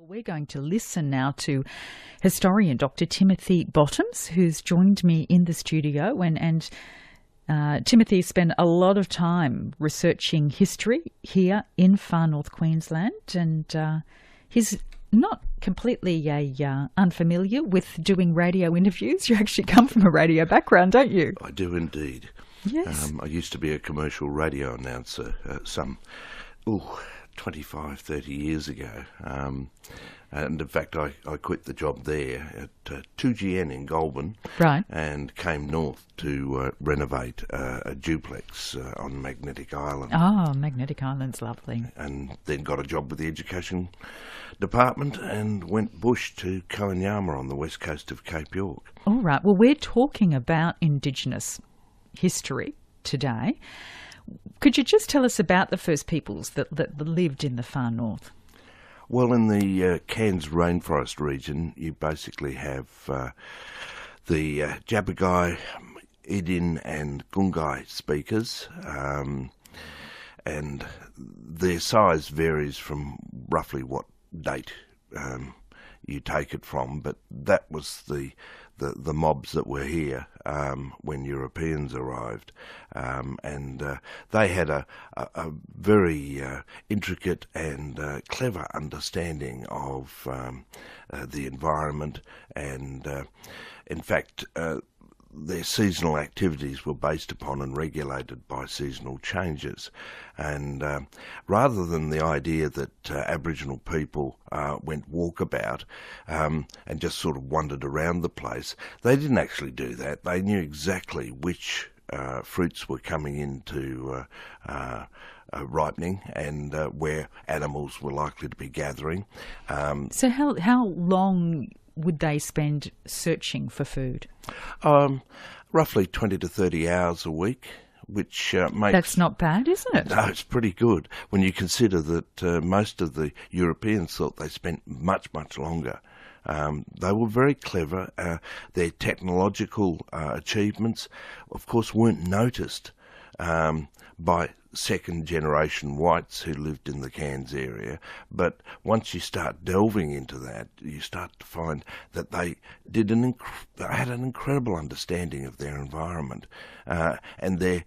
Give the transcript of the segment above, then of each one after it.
We're going to listen now to historian Dr. Timothy Bottoms, who's joined me in the studio. And Timothy spent a lot of time researching history here in far north Queensland, and he's not completely unfamiliar with doing radio interviews. You actually come from a radio background, don't you? I do indeed. Yes. I used to be a commercial radio announcer some 25, 30 years ago. And in fact, I quit the job there at 2GN in Goulburn, Right. and came north to renovate a duplex on Magnetic Island. Oh, Magnetic Island's lovely. And then got a job with the Education Department and went bush to Kowanyama on the west coast of Cape York. All right. Well, we're talking about Indigenous history today. Could you just tell us about the first peoples that lived in the far north? Well, in the Cairns rainforest region, you basically have the Jabbergai, Idin and Gungai speakers, and their size varies from roughly what date you take it from, but that was the mobs that were here when Europeans arrived, and they had a very intricate and clever understanding of the environment, and in fact their seasonal activities were based upon and regulated by seasonal changes. And rather than the idea that Aboriginal people went walkabout and just sort of wandered around the place, they didn't actually do that. They knew exactly which fruits were coming into ripening and where animals were likely to be gathering. So how long would they spend searching for food? Roughly 20 to 30 hours a week, which makes... That's not bad, isn't it? No, it's pretty good when you consider that most of the Europeans thought they spent much, much longer. They were very clever. Their technological achievements, of course, weren't noticed by second-generation whites who lived in the Cairns area, but once you start delving into that, you start to find that they had an incredible understanding of their environment, and their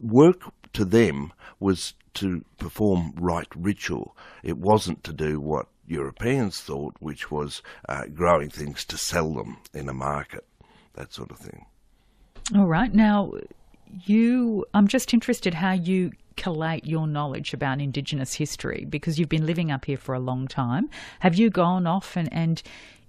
work to them was to perform right ritual. It wasn't to do what Europeans thought, which was growing things to sell them in a market, that sort of thing. All right. Now, I'm just interested how you collate your knowledge about Indigenous history, because you've been living up here for a long time. Have you gone off and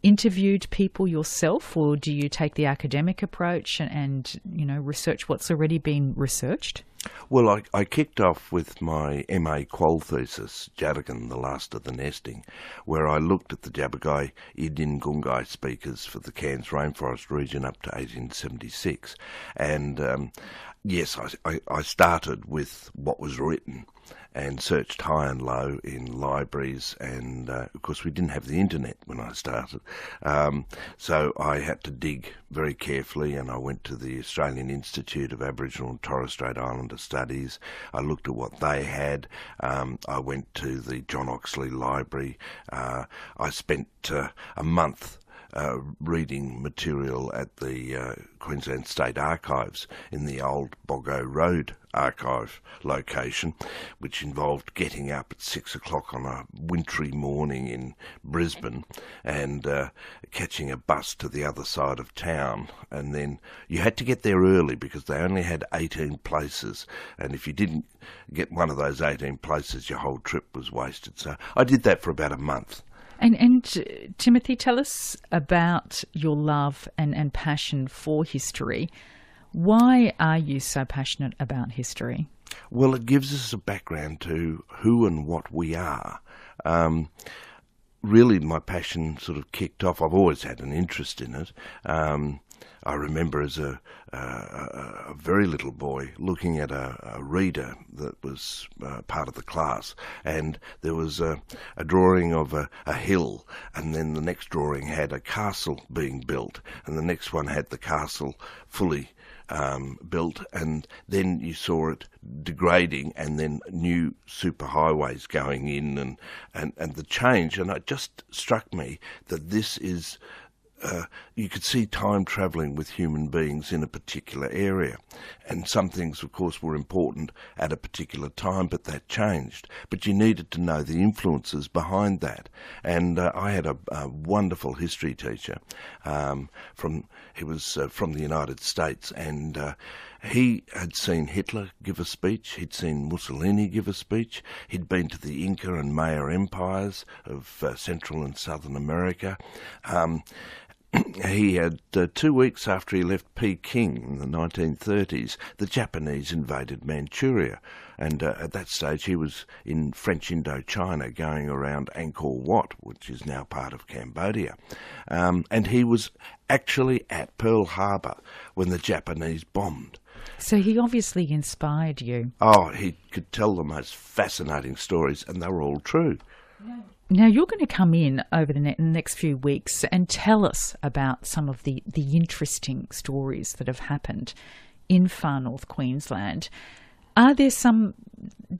interviewed people yourself, or do you take the academic approach and research what's already been researched? Well, I kicked off with my MA Qual thesis, Jadigan, the Last of the Nesting, where I looked at the Jabbergai, Idin, Gungai speakers for the Cairns rainforest region up to 1876. And yes, I started with what was written and searched high and low in libraries, and of course we didn't have the internet when I started, so I had to dig very carefully, and I went to the Australian Institute of Aboriginal and Torres Strait Islander Studies. I looked at what they had. I went to the John Oxley Library. I spent a month reading material at the Queensland State Archives in the old Boggo Road archive location, which involved getting up at 6 o'clock on a wintry morning in Brisbane and catching a bus to the other side of town. And then you had to get there early because they only had 18 places, and if you didn't get one of those 18 places, your whole trip was wasted. So I did that for about a month. And Timothy, tell us about your love and passion for history. Why are you so passionate about history? Well, it gives us a background to who and what we are. Really, my passion sort of kicked off. I've always had an interest in it. I remember as a very little boy looking at a reader that was part of the class, and there was a drawing of a hill, and then the next drawing had a castle being built, and the next one had the castle fully built, and then you saw it degrading, and then new superhighways going in, and the change. And it just struck me that this is, you could see time travelling with human beings in a particular area. And some things, of course, were important at a particular time, but that changed. But you needed to know the influences behind that. And I had a wonderful history teacher. He was from the United States, and he had seen Hitler give a speech, he'd seen Mussolini give a speech, he'd been to the Inca and Maya empires of Central and Southern America. He had 2 weeks after he left Peking in the 1930s, the Japanese invaded Manchuria. And at that stage he was in French Indochina going around Angkor Wat, which is now part of Cambodia. And he was actually at Pearl Harbor when the Japanese bombed. So he obviously inspired you. Oh, he could tell the most fascinating stories, and they were all true. Now, you're going to come in over the next few weeks and tell us about some of the interesting stories that have happened in far north Queensland. Are there some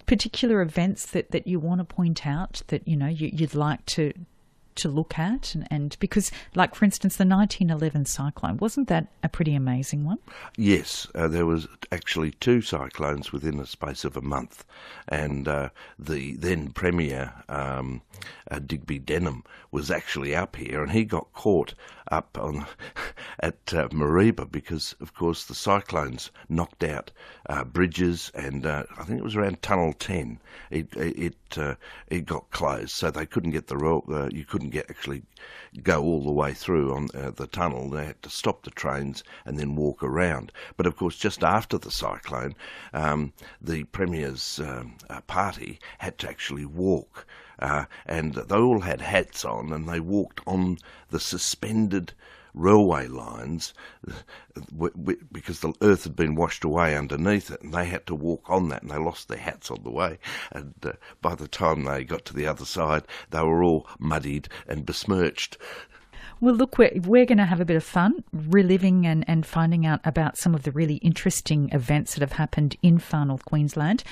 particular events that you want to point out that, you know, you'd like to look at? And because, like, for instance, the 1911 cyclone, wasn't that a pretty amazing one? Yes, there was actually 2 cyclones within the space of a month, and the then Premier, Digby Denham, was actually up here, and he got caught up on at Mareeba because, of course, the cyclones knocked out bridges, and I think it was around Tunnel 10. It got closed, so they couldn't get you couldn't actually go all the way through on the tunnel. They had to stop the trains and then walk around. But of course, just after the cyclone, the Premier's party had to actually walk. And they all had hats on, and they walked on the suspended railway lines because the earth had been washed away underneath it, and they had to walk on that, and they lost their hats on the way. And by the time they got to the other side, they were all muddied and besmirched. Well, look, we're going to have a bit of fun reliving and finding out about some of the really interesting events that have happened in far north Queensland.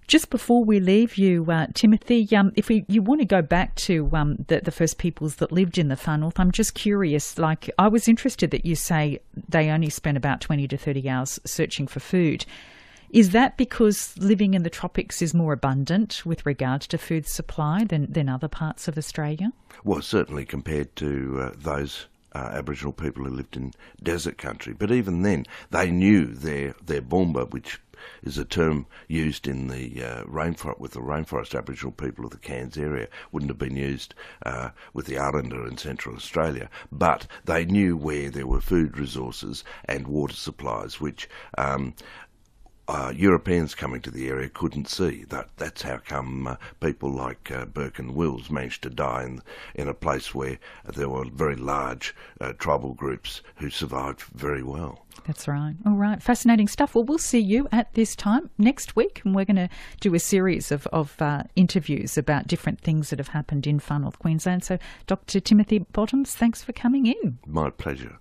Just before we leave you, Timothy, if you want to go back to the first peoples that lived in the far north, I'm just curious, like, I was interested that you say they only spent about 20 to 30 hours searching for food. Is that because living in the tropics is more abundant with regards to food supply than other parts of Australia? Well, certainly compared to those Aboriginal people who lived in desert country. But even then, they knew their Boomba, which is a term used in the rainforest, with the rainforest Aboriginal people of the Cairns area, wouldn't have been used with the Aranda in Central Australia. But they knew where there were food resources and water supplies, which Europeans coming to the area couldn't see. That's how come people like Burke and Wills managed to die in a place where there were very large tribal groups who survived very well. That's right. All right. Fascinating stuff. Well, we'll see you at this time next week, and we're going to do a series of interviews about different things that have happened in far north Queensland. So, Dr. Timothy Bottoms, thanks for coming in. My pleasure.